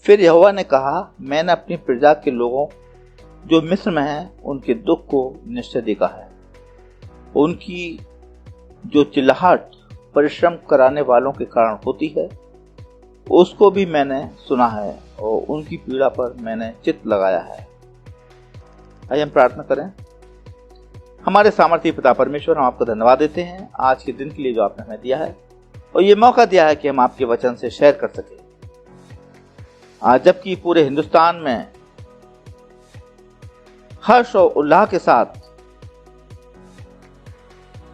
फिर यहोवा ने कहा, मैंने अपनी प्रजा के लोगों जो मिस्र में हैं उनके दुख को निश्चय देखा है। उनकी जो चिल्लाहट परिश्रम कराने वालों के कारण होती है उसको भी मैंने सुना है और उनकी पीड़ा पर मैंने चित्त लगाया है। आइए हम प्रार्थना करें। हमारे सामर्थी पिता परमेश्वर, हम आपको धन्यवाद देते हैं आज के दिन के लिए जो आपने हमें दिया है और ये मौका दिया है कि हम आपके वचन से शेयर कर सके। आज जबकि पूरे हिंदुस्तान में हर्ष और उल्लास के साथ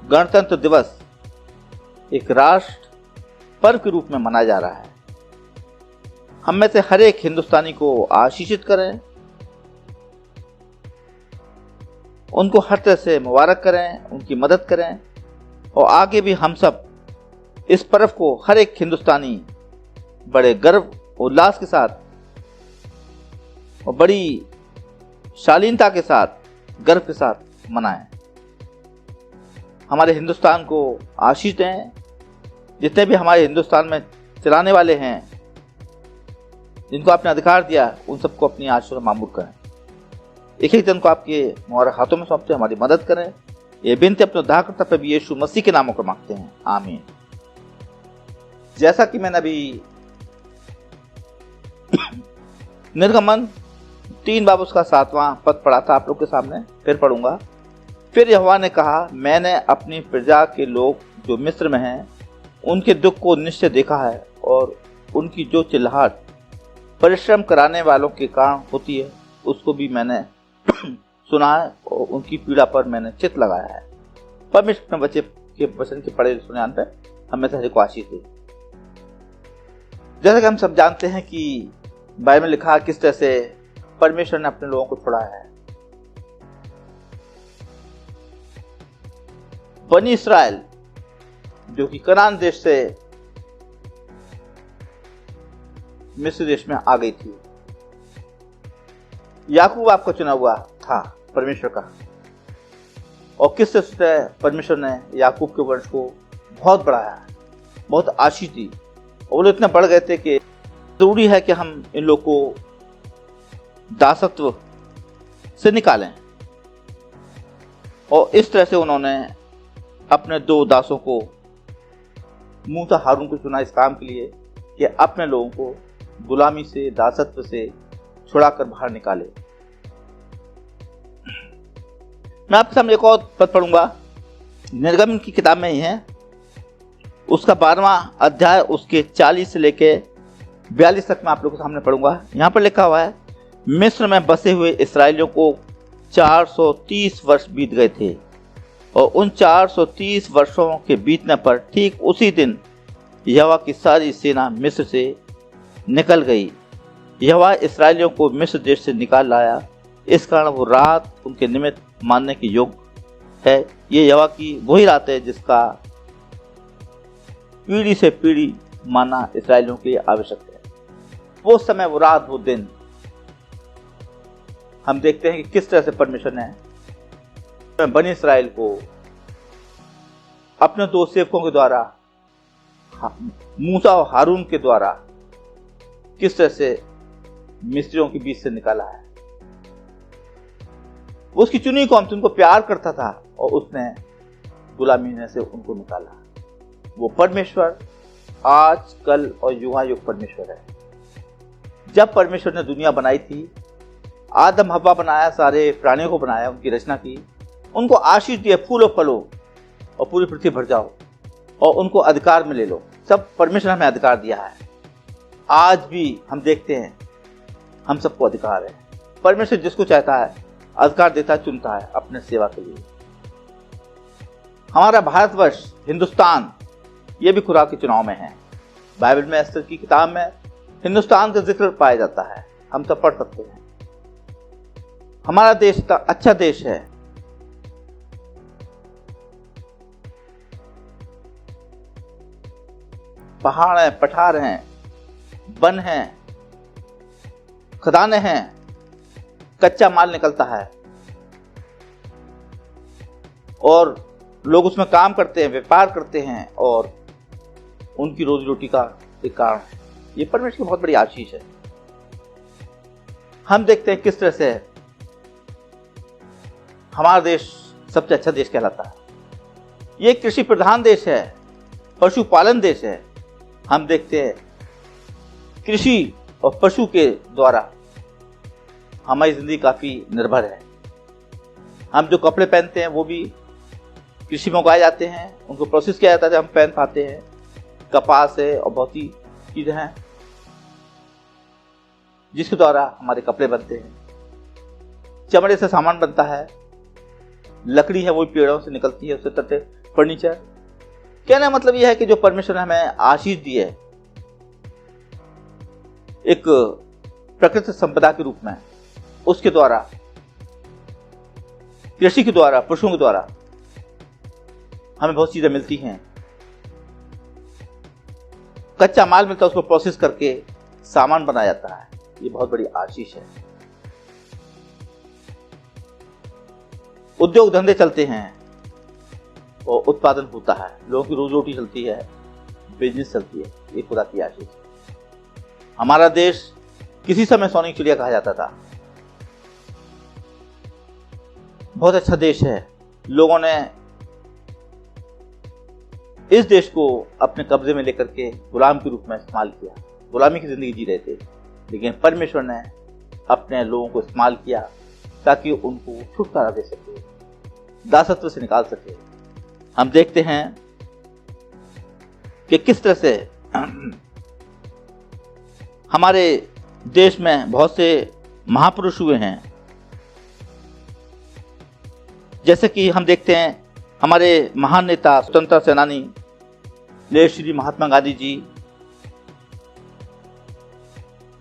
गणतंत्र दिवस एक राष्ट्र पर्व के रूप में मनाया जा रहा है, हम में से हर एक हिंदुस्तानी को आशीषित करें, उनको हर तरह से मुबारक करें, उनकी मदद करें और आगे भी हम सब इस पर्व को हर एक हिंदुस्तानी बड़े गर्व उल्लास के साथ और बड़ी शालीनता के साथ, गर्व के साथ मनाएं। हमारे हिंदुस्तान को आशीष दें। जितने भी हमारे हिंदुस्तान में चलाने वाले हैं, जिनको आपने अधिकार दिया, उन सबको अपनी आशीष मामूल करें। एक एक जन को आपके हमारे हाथों में सौंपते, हमारी मदद करें। ये बिनती अपने उद्धारकर्ता प्रभु यीशु मसीह के नामों को मांगते हैं, आमीन। जैसा कि मैंने अभी निर्गमन 3 बाब उसका 7वां पद पढ़ा था, आप लोग के सामने फिर पढ़ूंगा। फिर यहोवा ने कहा, मैंने अपनी प्रजा के लोग जो मिस्र में हैं उनके दुख को निश्चय देखा है और उनकी जो चिल्लाहट परिश्रम कराने वालों के कारण होती है उसको भी मैंने सुना है और उनकी पीड़ा पर मैंने चित्त लगाया है। परमेश्वर बच्चे के वचन के पढ़े सुने पे हमें सभी को आशीष दे। जैसा कि हम सब जानते हैं कि बाइबल में लिखा किस तरह से परमेश्वर ने अपने लोगों को छुड़ाया है। बनी इस्राएल जो कि कनान देश से मिस्र देश में आ गई थी। याकूब आपका चुना हुआ था परमेश्वर का, और किस तरह से परमेश्वर ने याकूब के वंश को बहुत बढ़ाया, बहुत आशीष दी और वो इतने बढ़ गए थे कि जरूरी है कि हम इन लोग को दासत्व से निकालें। और इस तरह से उन्होंने अपने 2 दासों को, मूसा हारून को चुना इस काम के लिए कि अपने लोगों को गुलामी से, दासत्व से छुड़ाकर बाहर निकाले। मैं आपके सामने एक और पद पढ़ूंगा, निर्गमन की किताब में ही है, उसका 12वां अध्याय उसके 40 से लेके 42 तक मैं आप लोगों के सामने पढ़ूंगा। यहाँ पर लिखा हुआ है, मिस्र में बसे हुए इस्राएलियों को 430 वर्ष बीत गए थे और उन 430 वर्षों के बीतने पर ठीक उसी दिन यहोवा की सारी सेना मिस्र से निकल गई। यहोवा इस्राएलियों को मिस्र देश से निकाल लाया, इस कारण वो रात उनके निमित्त मानने के योग्य है। ये यहोवा की वही रात है जिसका पीढ़ी से पीढ़ी मानना इस्राएलियों के लिए आवश्यक है। वो समय, वो रात, वो दिन, हम देखते हैं कि किस तरह से परमेश्वर ने बनी इस्राएल को अपने 2 सेवकों के द्वारा, मूसा और हारून के द्वारा, किस तरह से मिस्रियों के बीच से निकाला है। वो उसकी चुनी कौम थी, उनको प्यार करता था और उसने गुलामी में से उनको निकाला। वो परमेश्वर आज, कल और युगायुग परमेश्वर है। जब परमेश्वर ने दुनिया बनाई थी, आदम हव्वा बनाया, सारे प्राणियों को बनाया, उनकी रचना की, उनको आशीष दिए, फूलो फलो और पूरी पृथ्वी भर जाओ और उनको अधिकार में ले लो। सब परमेश्वर हमें अधिकार दिया है। आज भी हम देखते हैं हम सबको अधिकार है। परमेश्वर जिसको चाहता है अधिकार देता है, चुनता है अपने सेवा के लिए। हमारा भारतवर्ष, हिंदुस्तान, ये भी खुदा के चुनाव में है। बाइबल में एस्तर की किताब में हिंदुस्तान का जिक्र पाया जाता है, हम सब पढ़ सकते हैं। हमारा देश अच्छा देश है। पहाड़ हैं, पठार हैं, वन हैं, खदानें हैं, कच्चा माल निकलता है और लोग उसमें काम करते हैं, व्यापार करते हैं और उनकी रोजी रोटी का एक कारण है। ये परमेश्वर की बहुत बड़ी आशीष है। हम देखते हैं किस तरह से हमारा देश सबसे अच्छा देश कहलाता है। ये कृषि प्रधान देश है, पशुपालन देश है। हम देखते हैं कृषि और पशु के द्वारा हमारी जिंदगी काफी निर्भर है। हम जो कपड़े पहनते हैं वो भी कृषि में उगाए जाते हैं, उनको प्रोसेस किया जाता है, जब हम पहन पाते हैं। कपास है और बहुत ही चीजें हैं जिसके द्वारा हमारे कपड़े बनते हैं। चमड़े से सामान बनता है, लकड़ी है वो पेड़ों से निकलती है, उससे तटे फर्नीचर। कहने का मतलब यह है कि जो परमेश्वर ने हमें आशीष दी है एक प्रकृति संपदा के रूप में, उसके द्वारा, कृषि के द्वारा, पशुओं के द्वारा हमें बहुत चीजें मिलती हैं। कच्चा माल मिलता है, उसको प्रोसेस करके सामान बनाया जाता है। ये बहुत बड़ी आशीष है। उद्योग धंधे चलते हैं और उत्पादन होता है, लोगों की रोजी रोटी चलती है, बिजनेस चलती है। ये खुदा की आशीष है। हमारा देश किसी समय सोने की चिड़िया कहा जाता था। बहुत अच्छा देश है। लोगों ने इस देश को अपने कब्जे में लेकर के गुलाम के रूप में इस्तेमाल किया, गुलामी की जिंदगी जी रहे थे। लेकिन परमेश्वर ने अपने लोगों को इस्तेमाल किया ताकि उनको छुटकारा दे सके, दासत्व से निकाल सके। हम देखते हैं कि किस तरह से हमारे देश में बहुत से महापुरुष हुए हैं। जैसे कि हम देखते हैं हमारे महान नेता, स्वतंत्रता सेनानी ले श्री महात्मा गांधी जी,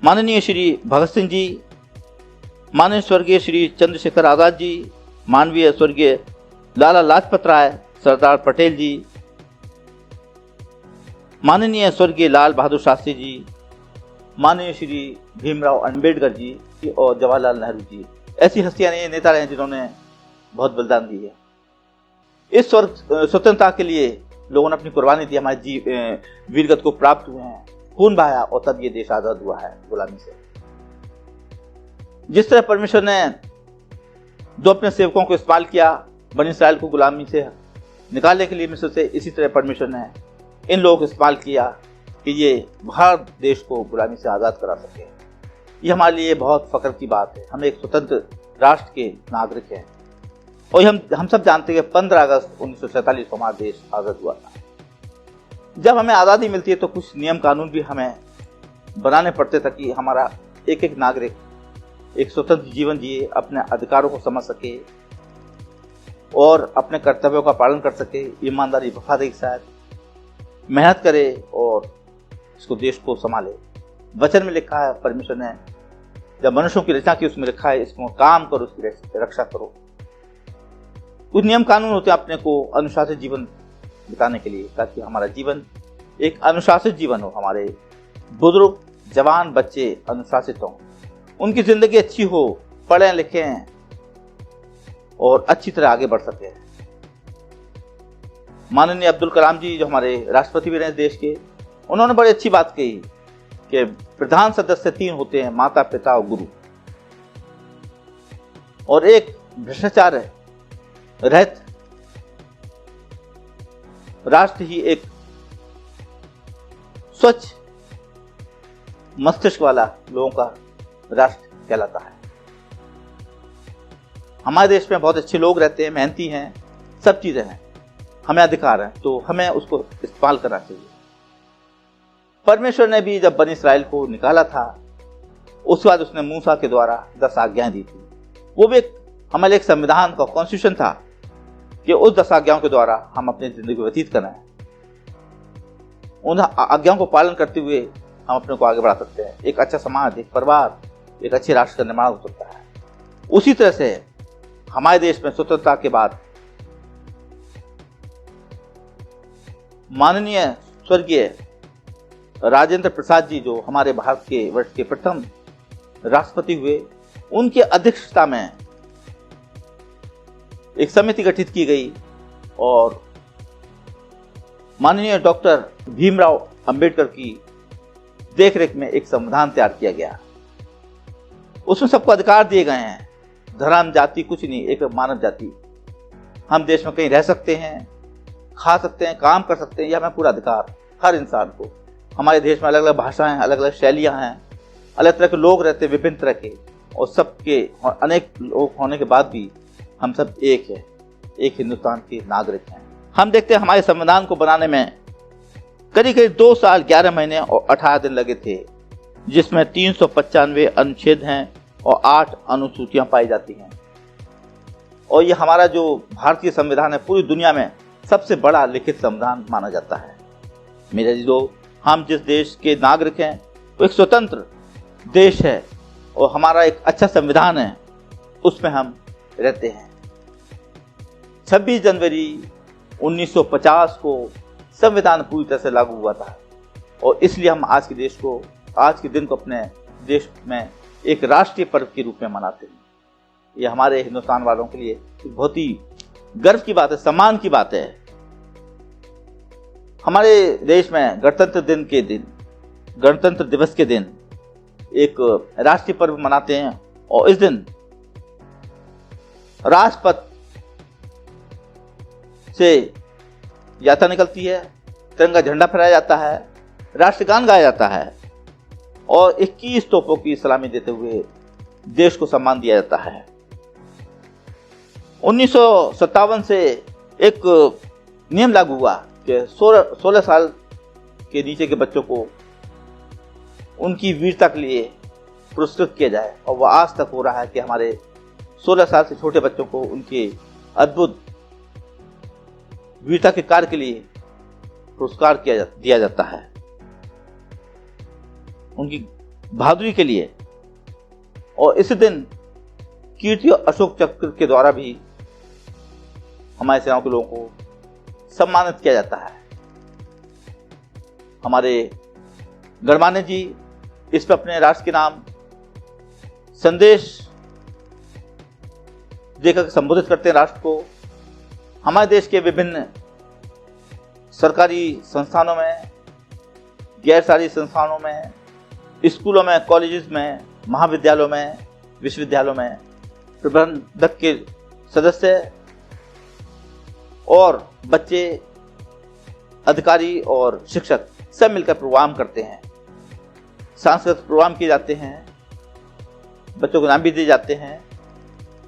माननीय श्री भगत सिंह जी, माननीय स्वर्गीय श्री चंद्रशेखर आजाद जी, माननीय स्वर्गीय लाला लाजपत राय, सरदार पटेल जी, माननीय स्वर्गीय लाल बहादुर शास्त्री जी, माननीय श्री भीमराव अंबेडकर जी और जवाहरलाल नेहरू जी। ऐसी हस्तियां नेता रहे हैं जिन्होंने बहुत बलिदान दी है। इस स्वतंत्रता के लिए लोगों ने अपनी कुर्बानी दी, हमारे वीरगति को प्राप्त हुए हैं, खून बहाया और तब ये देश आजाद हुआ है गुलामी से। जिस तरह परमेश्वर ने दो अपने सेवकों को इस्तेमाल किया बनी इस्राएल को गुलामी से निकालने के लिए मिस्र से, इसी तरह परमेश्वर ने इन लोगों को इस्तेमाल किया कि ये भारत देश को गुलामी से आजाद करा सके। ये हमारे लिए बहुत फख्र की बात है। हम एक स्वतंत्र राष्ट्र के नागरिक हैं और हम सब जानते हैं कि 15 अगस्त 1947 को हमारा देश आजाद हुआ था। जब हमें आज़ादी मिलती है तो कुछ नियम कानून भी हमें बनाने पड़ते ताकि हमारा एक एक नागरिक एक स्वतंत्र जीवन जिए, अपने अधिकारों को समझ सके और अपने कर्तव्यों का पालन कर सके, ईमानदारी वफादारी के साथ मेहनत करे और इसको देश को संभाले। वचन में लिखा है, परमेश्वर ने जब मनुष्यों की रचना की उसमें लिखा है इसको काम करो, उसकी रक्षा करो। कुछ नियम कानून होते हैं अपने को अनुशासित जीवन बिताने के लिए, ताकि हमारा जीवन एक अनुशासित जीवन हो, हमारे बुजुर्ग जवान बच्चे अनुशासित हों, उनकी जिंदगी अच्छी हो, पढ़ें लिखें और अच्छी तरह आगे बढ़ सके। माननीय अब्दुल कलाम जी जो हमारे राष्ट्रपति भी रहे देश के, उन्होंने बड़ी अच्छी बात कही कि प्रधान सदस्य 3 होते हैं, माता पिता और गुरु, और एक भ्रष्टाचार रहित राष्ट्र ही एक स्वच्छ मस्तिष्क वाला लोगों का राष्ट्र कहलाता है। हमारे देश में बहुत अच्छे लोग रहते हैं, मेहनती हैं, सब चीजें हैं, हमें अधिकार है, तो हमें उसको इस्तेमाल करना चाहिए। परमेश्वर ने भी जब बनी इस्राएल को निकाला था उसके बाद उसने मूसा के द्वारा 10 आज्ञाएं दी थी। वो भी हमारे एक संविधान का कॉन्स्टिट्यूशन था कि उस 10 आज्ञाओं के द्वारा हम अपनी जिंदगी व्यतीत करना है। उन आज्ञाओं को पालन करते हुए हम अपने को आगे बढ़ा सकते हैं। एक अच्छा समाज, एक परिवार, एक अच्छे राष्ट्र का निर्माण हो सकता है। उसी तरह से हमारे देश में स्वतंत्रता के बाद माननीय स्वर्गीय राजेंद्र प्रसाद जी जो हमारे भारत के वर्ष के प्रथम राष्ट्रपति हुए, उनकी अध्यक्षता में एक समिति गठित की गई और माननीय डॉक्टर भीमराव अंबेडकर की देखरेख में एक संविधान तैयार किया गया। उसमें सबको अधिकार दिए गए हैं, धर्म जाति कुछ नहीं, एक मानव जाति। हम देश में कहीं रह सकते हैं, खा सकते हैं, काम कर सकते हैं, यह हमें पूरा अधिकार हर इंसान को। हमारे देश में अलग अलग भाषाएं, अलग अलग शैलियां हैं, अलग तरह के लोग रहते हैं, विभिन्न तरह के, और सबके अनेक लोग होने के बाद भी हम सब एक है, एक हिंदुस्तान के नागरिक हैं। हम देखते हैं हमारे संविधान को बनाने में करीब 2 साल 11 महीने और 18 दिन लगे थे, जिसमें 395 अनुच्छेद हैं और 8 अनुसूचियां पाई जाती हैं। और ये हमारा जो भारतीय संविधान है पूरी दुनिया में सबसे बड़ा लिखित संविधान माना जाता है। मेरे जो हम जिस देश के नागरिक हैं वो एक स्वतंत्र देश है और हमारा एक अच्छा संविधान है, उसमें हम रहते हैं। 26 जनवरी 1950 को संविधान पूरी तरह से लागू हुआ था और इसलिए हम आज के दिन को अपने देश में एक राष्ट्रीय पर्व के रूप में मनाते हैं। यह हमारे हिंदुस्तान वालों के लिए बहुत ही गर्व की बात है, सम्मान की बात है। हमारे देश में गणतंत्र दिवस के दिन एक राष्ट्रीय पर्व मनाते हैं और इस दिन राजपथ से यात्रा निकलती है, तिरंगा झंडा फहराया जाता है, राष्ट्रगान गाया जाता है और 21 तोपों की सलामी देते हुए देश को सम्मान दिया जाता है। 1957 से एक नियम लागू हुआ कि 16 साल के नीचे के बच्चों को उनकी वीरता के लिए पुरस्कृत किया जाए और वह आज तक हो रहा है कि हमारे 16 साल से छोटे बच्चों को उनके अद्भुत वीरता के कार्य के लिए पुरस्कार दिया जाता है, उनकी बहादुरी के लिए। और इस दिन कीर्ति और अशोक चक्र के द्वारा भी हमारे सेनाओं के लोगों को सम्मानित किया जाता है। हमारे गणमान्य जी इस पर अपने राष्ट्र के नाम संदेश देकर संबोधित करते हैं राष्ट्र को। हमारे देश के विभिन्न सरकारी संस्थानों में, गैर सरकारी संस्थानों में, स्कूलों में, कॉलेजेस में, महाविद्यालयों में, विश्वविद्यालयों में प्रबंधक के सदस्य और बच्चे, अधिकारी और शिक्षक सब मिलकर प्रोग्राम करते हैं। सांस्कृतिक प्रोग्राम किए जाते हैं, बच्चों को इनाम भी दिए जाते हैं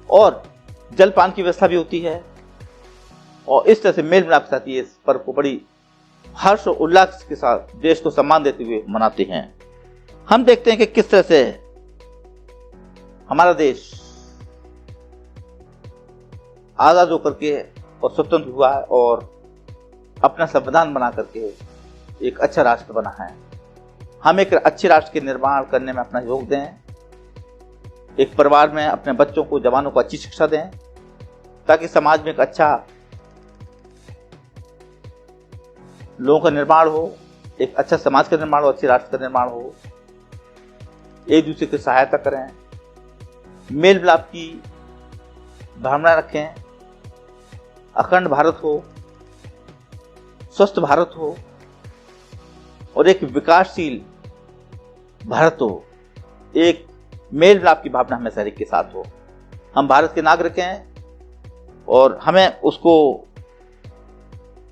और जलपान की व्यवस्था भी होती है। और इस तरह से मेल मिलाप के साथ ये इस पर्व को बड़ी हर्ष और उल्लास के साथ देश को सम्मान देते हुए मनाते हैं। हम देखते हैं कि किस तरह से हमारा देश आजाद होकर के और स्वतंत्र हुआ है और अपना संविधान बना करके एक अच्छा राष्ट्र बना है। हम एक अच्छे राष्ट्र के निर्माण करने में अपना योग दें, एक परिवार में अपने बच्चों को, जवानों को अच्छी शिक्षा दें ताकि समाज में एक अच्छा लोगों का निर्माण हो, एक अच्छा समाज का निर्माण हो, अच्छे राष्ट्र का निर्माण हो। एक दूसरे की सहायता करें, मेल मिलाप की भावना रखें, अखंड भारत हो, स्वस्थ भारत हो और एक विकासशील भारत हो। एक मेल मिलाप की भावना हमें हर एक के साथ हो। हम भारत के नागरिक हैं और हमें उसको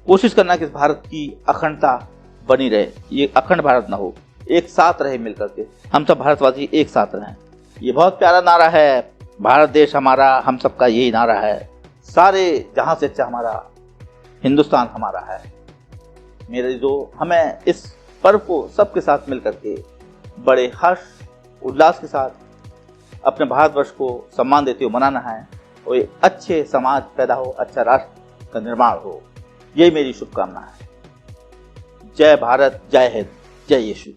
कोशिश करना कि इस भारत की अखंडता बनी रहे, ये अखंड भारत ना हो, एक साथ रहे, मिलकर के हम सब भारतवासी एक साथ रहें। ये बहुत प्यारा नारा है, भारत देश हमारा, हम सबका यही नारा है। सारे जहां से अच्छा हमारा हिंदुस्तान हमारा है। मेरे जो हमें इस पर्व को सबके साथ मिलकर के बड़े हर्ष उल्लास के साथ अपने भारतवर्ष को सम्मान देते हुए मनाना है और एक अच्छे समाज पैदा हो, अच्छा राष्ट्र का निर्माण हो। यही मेरी शुभकामना है। जय भारत, जय हिंद, जय यीशु।